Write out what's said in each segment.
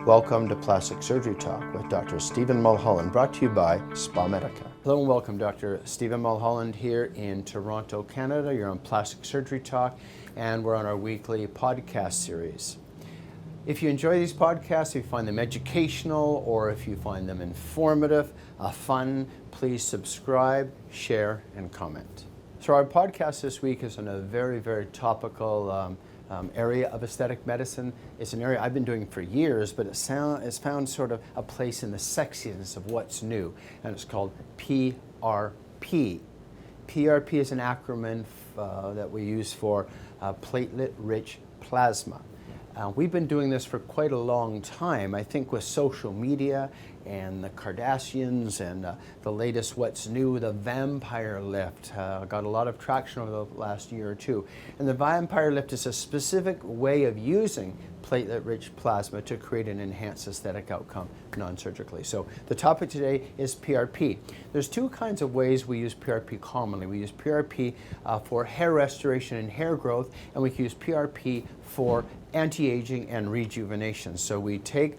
Welcome to Plastic Surgery Talk with Dr. Stephen Mulholland, brought to you by SpaMedica. Hello and welcome, Dr. Stephen Mulholland here in Toronto, Canada. You're on Plastic Surgery Talk, and we're on our weekly podcast series. If you enjoy these podcasts, if you find them educational, or if you find them informative, fun, please subscribe, share, and comment. So our podcast this week is on a very, very topical area of aesthetic medicine. It's an area I've been doing for years, but it's found sort of a place in the sexiness of what's new, and it's called PRP. PRP is an acronym that we use for Platelet Rich Plasma. We've been doing this for quite a long time. I think with social media and the Kardashians and the latest what's new, the vampire lift, got a lot of traction over the last year or two. And the vampire lift is a specific way of using platelet-rich plasma to create an enhanced aesthetic outcome non-surgically. So the topic today is PRP. There's two kinds of ways we use PRP commonly. We use PRP for hair restoration and hair growth, and we can use PRP for anti-aging and rejuvenation. So we take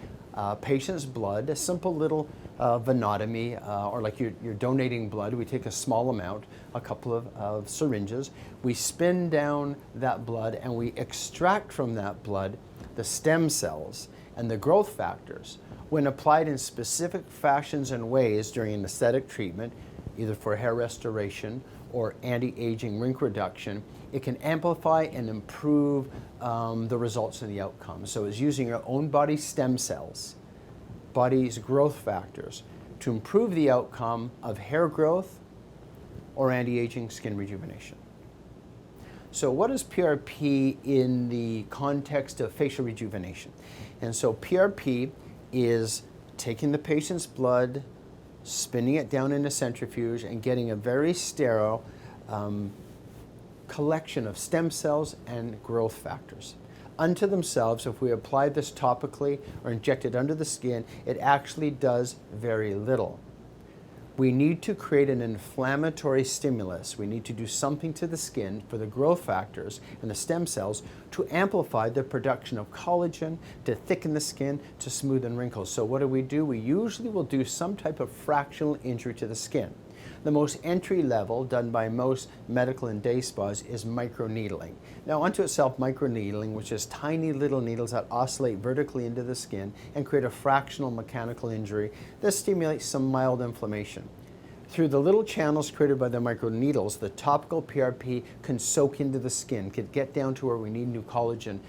patient's blood, a simple little venotomy, or like you're donating blood. We take a small amount, a couple of syringes. We spin down that blood and we extract from that blood the stem cells and the growth factors. When applied in specific fashions and ways during an aesthetic treatment, either for hair restoration or anti-aging wrinkle reduction, it can amplify and improve the results and the outcomes. So it's using your own body stem cells, body's growth factors, to improve the outcome of hair growth or anti-aging skin rejuvenation. So what is PRP in the context of facial rejuvenation? And so PRP is taking the patient's blood, spinning it down in a centrifuge, and getting a very sterile collection of stem cells and growth factors. Unto themselves, if we apply this topically or inject it under the skin, it actually does very little. We need to create an inflammatory stimulus. We need to do something to the skin for the growth factors and the stem cells to amplify the production of collagen, to thicken the skin, to smoothen wrinkles. So what do? We usually will do some type of fractional injury to the skin. The most entry level, done by most medical and day spas, is microneedling. Now, unto itself, microneedling, which is tiny little needles that oscillate vertically into the skin and create a fractional mechanical injury that stimulates some mild inflammation. Through the little channels created by the microneedles, the topical PRP can soak into the skin, can get down to where we need new collagen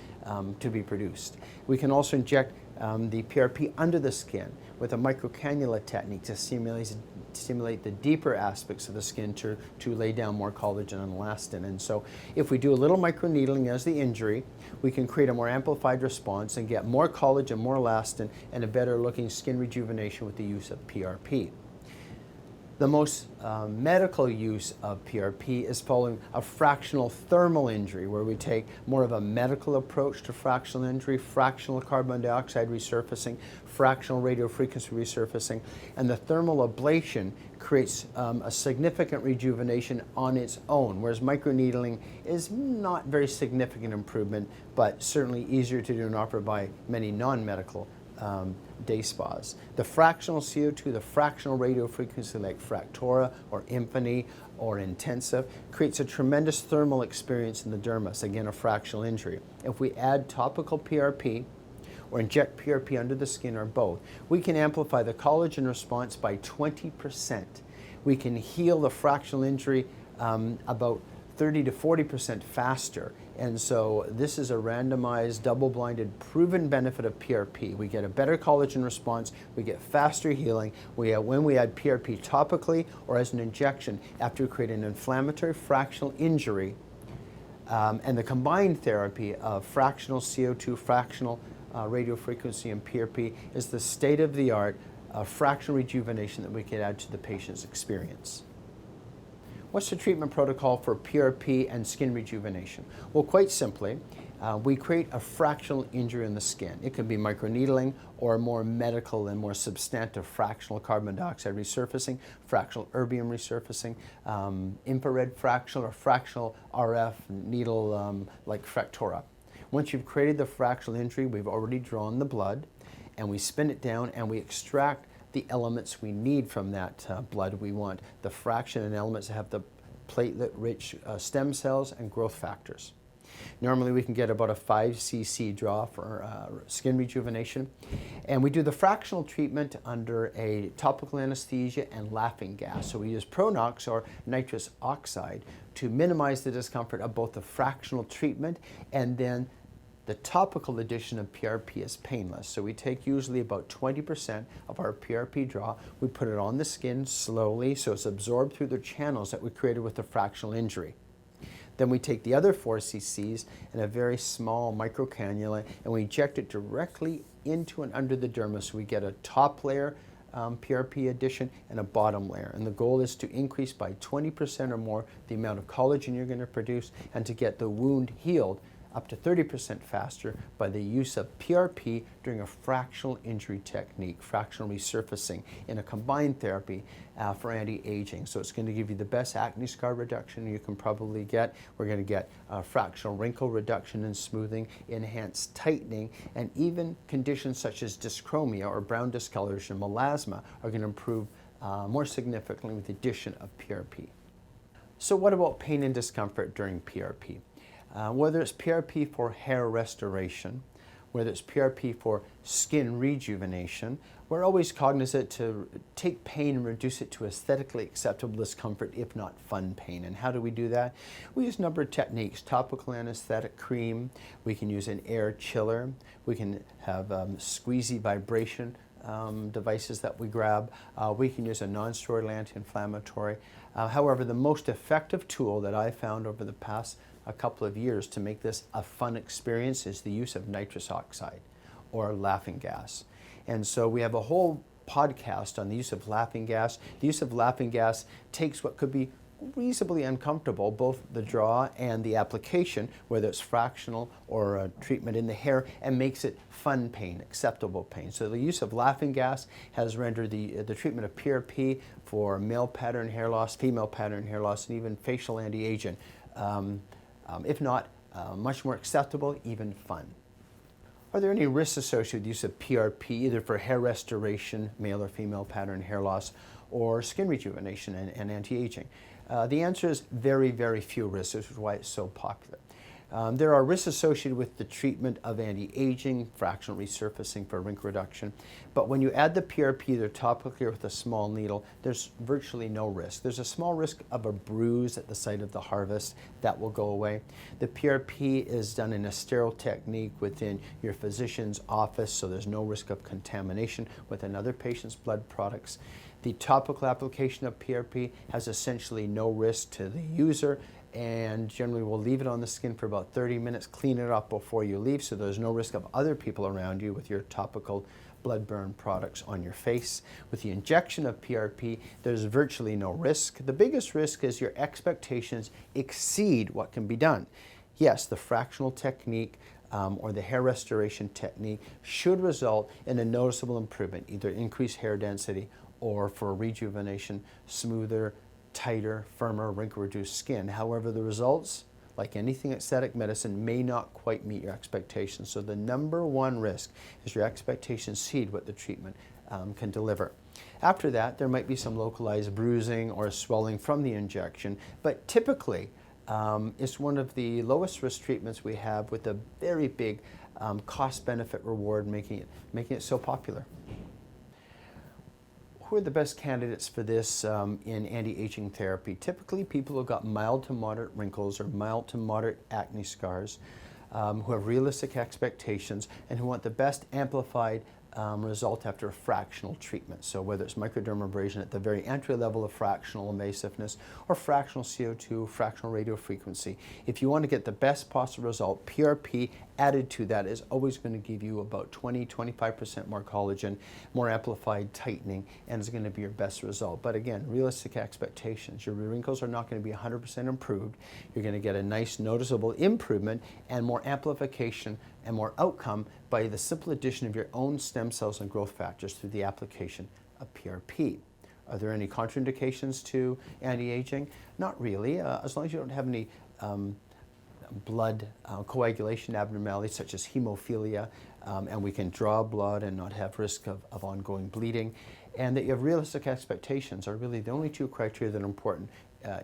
to be produced. We can also inject the PRP under the skin with a microcannula technique to stimulate the deeper aspects of the skin to lay down more collagen and elastin. And so if we do a little microneedling as the injury, we can create a more amplified response and get more collagen, more elastin, and a better looking skin rejuvenation with the use of PRP. The most medical use of PRP is following a fractional thermal injury, where we take more of a medical approach to fractional injury, fractional carbon dioxide resurfacing, fractional radiofrequency resurfacing, and the thermal ablation creates a significant rejuvenation on its own, whereas microneedling is not very significant improvement, but certainly easier to do and offered by many non-medical day spas. The fractional CO2, the fractional radiofrequency like Fractora or Infini or Intensive creates a tremendous thermal experience in the dermis, again a fractional injury. If we add topical PRP or inject PRP under the skin or both, we can amplify the collagen response by 20%. We can heal the fractional injury about 30 to 40% faster. And so this is a randomized, double-blinded, proven benefit of PRP. We get a better collagen response, we get faster healing when we add PRP topically or as an injection after we create an inflammatory fractional injury. And the combined therapy of fractional CO2, fractional radiofrequency, and PRP is the state-of-the-art fractional rejuvenation that we can add to the patient's experience. What's the treatment protocol for PRP and skin rejuvenation? Well, quite simply, we create a fractional injury in the skin. It can be microneedling or more medical and more substantive fractional carbon dioxide resurfacing, fractional erbium resurfacing, infrared fractional or fractional RF needle like Fractora. Once you've created the fractional injury, we've already drawn the blood, and we spin it down and we extract the elements we need from that blood. We want the fraction and elements that have the platelet-rich stem cells and growth factors. Normally we can get about a 5 cc draw for skin rejuvenation. And we do the fractional treatment under a topical anesthesia and laughing gas. So we use Pronox or nitrous oxide to minimize the discomfort of both the fractional treatment and then the topical addition of PRP is painless. So we take usually about 20% of our PRP draw. We put it on the skin slowly so it's absorbed through the channels that we created with the fractional injury. Then we take the other 4 cc's in a very small micro cannula and we inject it directly into and under the dermis. So we get a top layer PRP addition and a bottom layer. And the goal is to increase by 20% or more the amount of collagen you're going to produce and to get the wound healed up to 30% faster by the use of PRP during a fractional injury technique, fractional resurfacing in a combined therapy for anti-aging. So it's going to give you the best acne scar reduction you can probably get. We're going to get fractional wrinkle reduction and smoothing, enhanced tightening, and even conditions such as dyschromia or brown discoloration, melasma are going to improve more significantly with the addition of PRP. So what about pain and discomfort during PRP? Whether it's PRP for hair restoration, whether it's PRP for skin rejuvenation, we're always cognizant to take pain and reduce it to aesthetically acceptable discomfort, if not fun pain. And how do we do that? We use a number of techniques: topical anesthetic cream, we can use an air chiller, we can have squeezy vibration devices that we grab, we can use a non-steroidal anti-inflammatory. However, the most effective tool that I found over the past a couple of years to make this a fun experience is the use of nitrous oxide or laughing gas. And so we have a whole podcast on the use of laughing gas. The use of laughing gas takes what could be reasonably uncomfortable, both the draw and the application, whether it's fractional or a treatment in the hair, and makes it fun pain, acceptable pain. So the use of laughing gas has rendered the treatment of PRP for male pattern hair loss, female pattern hair loss, and even facial anti-aging, if not much more acceptable, even fun. Are there any risks associated with the use of PRP, either for hair restoration, male or female pattern hair loss, or skin rejuvenation and anti-aging? The answer is very, very few risks, which is why it's so popular. There are risks associated with the treatment of anti-aging, fractional resurfacing for wrinkle reduction, but when you add the PRP either topically or with a small needle, there's virtually no risk. There's a small risk of a bruise at the site of the harvest. That will go away. The PRP is done in a sterile technique within your physician's office, so there's no risk of contamination with another patient's blood products. The topical application of PRP has essentially no risk to the user, and generally we'll leave it on the skin for about 30 minutes, clean it up before you leave, so there's no risk of other people around you with your topical blood burn products on your face. With the injection of PRP, there's virtually no risk. The biggest risk is your expectations exceed what can be done. Yes, the fractional technique or the hair restoration technique should result in a noticeable improvement, either increased hair density or for rejuvenation, smoother, tighter, firmer, wrinkle-reduced skin. However, the results, like anything aesthetic medicine, may not quite meet your expectations. So the number one risk is your expectations exceed what the treatment can deliver. After that, there might be some localized bruising or swelling from the injection, but typically it's one of the lowest risk treatments we have with a very big cost-benefit reward, making it so popular. Who are the best candidates for this in anti-aging therapy? Typically, people who have got mild to moderate wrinkles or mild to moderate acne scars, who have realistic expectations, and who want the best amplified result after a fractional treatment. So whether it's microdermabrasion at the very entry level of fractional invasiveness or fractional CO2, fractional radiofrequency, if you want to get the best possible result, PRP added to that is always going to give you about 20-25% more collagen, more amplified tightening, and is going to be your best result. But again, realistic expectations. Your wrinkles are not going to be 100% improved. You're going to get a nice noticeable improvement and more amplification and more outcome by the simple addition of your own stem cells and growth factors through the application of PRP. Are there any contraindications to anti-aging? Not really, as long as you don't have any blood coagulation abnormalities such as hemophilia, and we can draw blood and not have risk of ongoing bleeding, and that you have realistic expectations are really the only two criteria that are important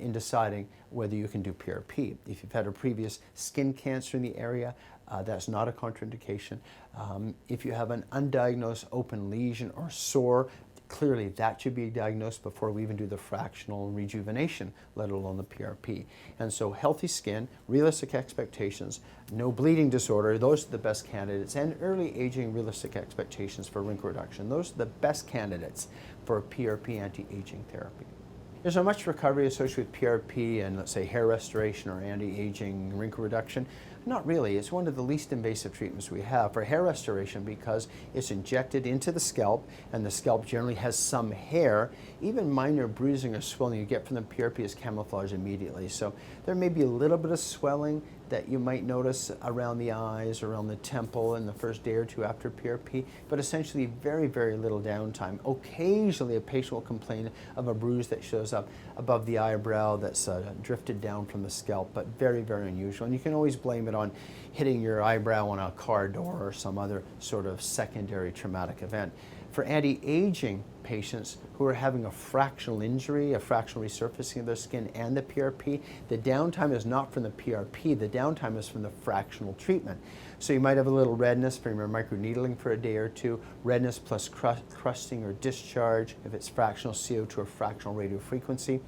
in deciding whether you can do PRP. If you've had a previous skin cancer in the area, that's not a contraindication. If you have an undiagnosed open lesion or sore, clearly that should be diagnosed before we even do the fractional rejuvenation, let alone the PRP. And so healthy skin, realistic expectations, no bleeding disorder, those are the best candidates, and early aging, realistic expectations for wrinkle reduction. Those are the best candidates for PRP anti-aging therapy. Is there much recovery associated with PRP and, let's say, hair restoration or anti-aging wrinkle reduction? Not really. It's one of the least invasive treatments we have for hair restoration because it's injected into the scalp, and the scalp generally has some hair. Even minor bruising or swelling you get from the PRP is camouflaged immediately. So there may be a little bit of swelling that you might notice around the eyes, around the temple in the first day or two after PRP, but essentially very, very little downtime. Occasionally a patient will complain of a bruise that shows up above the eyebrow that's drifted down from the scalp, but very, very unusual. And you can always blame it on hitting your eyebrow on a car door or some other sort of secondary traumatic event. For anti-aging patients who are having a fractional injury, a fractional resurfacing of their skin and the PRP, the downtime is not from the PRP, the downtime is from the fractional treatment. So you might have a little redness from your microneedling for a day or two, redness plus crusting or discharge if it's fractional CO2 or fractional radiofrequency.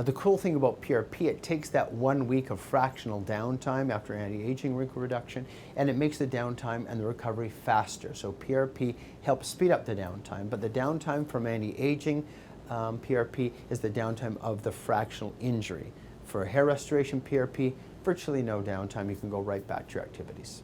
The cool thing about PRP, it takes that 1 week of fractional downtime after anti-aging wrinkle reduction, and it makes the downtime and the recovery faster. So PRP helps speed up the downtime, but the downtime from anti-aging PRP is the downtime of the fractional injury. For hair restoration PRP, virtually no downtime. You can go right back to your activities.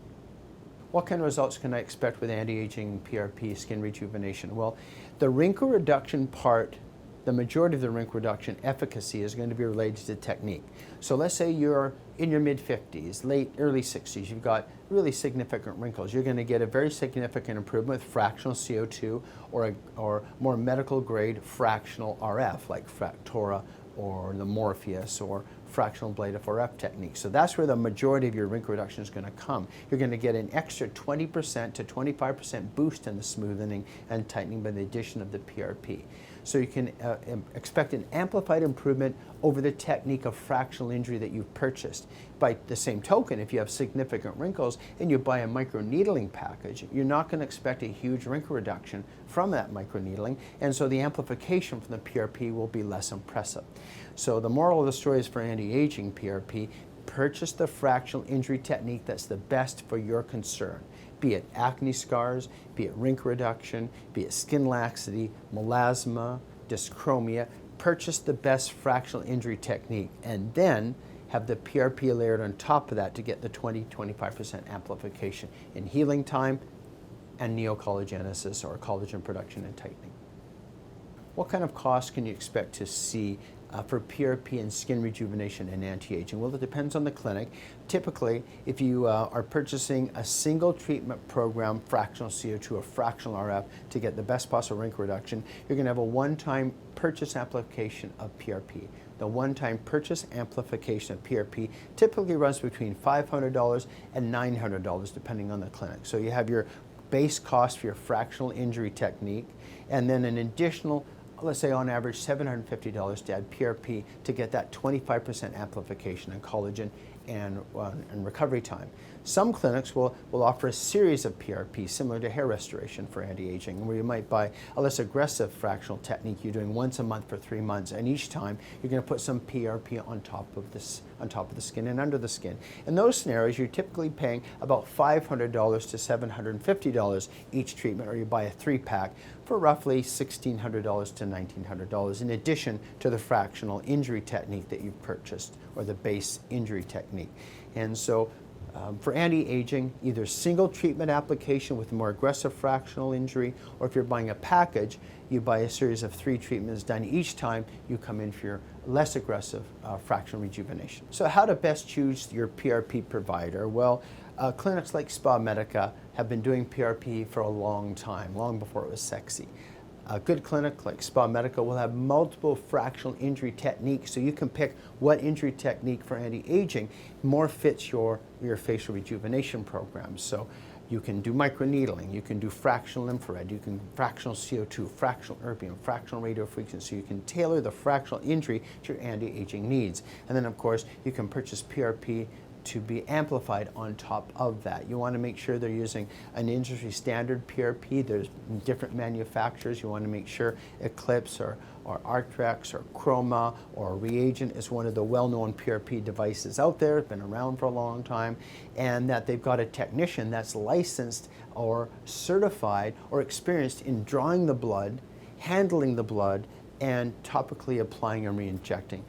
What kind of results can I expect with anti-aging PRP skin rejuvenation? Well, the wrinkle reduction part, the majority of the wrinkle reduction efficacy is going to be related to technique. So let's say you're in your mid-50s, early 60s, you've got really significant wrinkles. You're going to get a very significant improvement with fractional CO2 or more medical grade fractional RF like Fractora or the Morpheus or fractional blade FRF technique. So that's where the majority of your wrinkle reduction is going to come. You're going to get an extra 20% to 25% boost in the smoothening and tightening by the addition of the PRP. So you can expect an amplified improvement over the technique of fractional injury that you've purchased. By the same token, if you have significant wrinkles and you buy a microneedling package, you're not going to expect a huge wrinkle reduction from that microneedling, and so the amplification from the PRP will be less impressive. So the moral of the story is for anti-aging PRP, purchase the fractional injury technique that's the best for your concern. Be it acne scars, be it wrinkle reduction, be it skin laxity, melasma, dyschromia, purchase the best fractional injury technique and then have the PRP layered on top of that to get the 20-25% amplification in healing time and neocollagenesis or collagen production and tightening. What kind of costs can you expect to see for PRP and skin rejuvenation and anti-aging? Well, it depends on the clinic. Typically, if you are purchasing a single treatment program, fractional CO2 or fractional RF, to get the best possible wrinkle reduction, you're going to have a one-time purchase application of PRP. The one-time purchase amplification of PRP typically runs between $500 and $900 depending on the clinic. So you have your base cost for your fractional injury technique and then an additional, let's say on average $750 to add PRP to get that 25% amplification in collagen and recovery time. Some clinics will offer a series of PRP similar to hair restoration for anti-aging, where you might buy a less aggressive fractional technique you're doing once a month for 3 months, and each time you're going to put some PRP on top of the skin and under the skin. In those scenarios, you're typically paying about $500 to $750 each treatment, or you buy a 3-pack for roughly $1,600 to $1,900 in addition to the fractional injury technique that you've purchased or the base injury technique. And so for anti-aging, either single treatment application with more aggressive fractional injury, or if you're buying a package, you buy a series of 3 treatments done each time you come in for your less aggressive fractional rejuvenation. So how to best choose your PRP provider? Well, clinics like SpaMedica have been doing PRP for a long time, long before it was sexy. A good clinic like SpaMedica will have multiple fractional injury techniques, so you can pick what injury technique for anti-aging more fits your facial rejuvenation program. So You can do microneedling, you can do fractional infrared, you can fractional CO2, fractional erbium, fractional radiofrequency. You can tailor the fractional injury to your anti-aging needs. And then of course, you can purchase PRP to be amplified on top of that. You want to make sure they're using an industry standard PRP. There's different manufacturers. You want to make sure Eclipse or Artrex or Chroma or Reagent is one of the well-known PRP devices out there, been around for a long time, and that they've got a technician that's licensed or certified or experienced in drawing the blood, handling the blood, and topically applying and re-injecting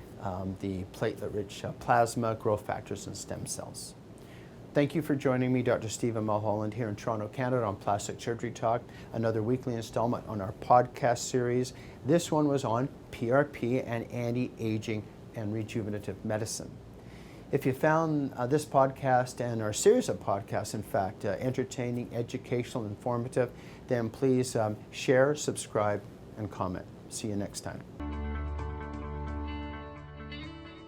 the platelet rich plasma, growth factors, and stem cells. Thank you for joining me, Dr. Stephen Mulholland, here in Toronto, Canada on Plastic Surgery Talk, another weekly installment on our podcast series. This one was on PRP and anti-aging and rejuvenative medicine. If you found this podcast and our series of podcasts, in fact, entertaining, educational, informative, then please share, subscribe, and comment. See you next time.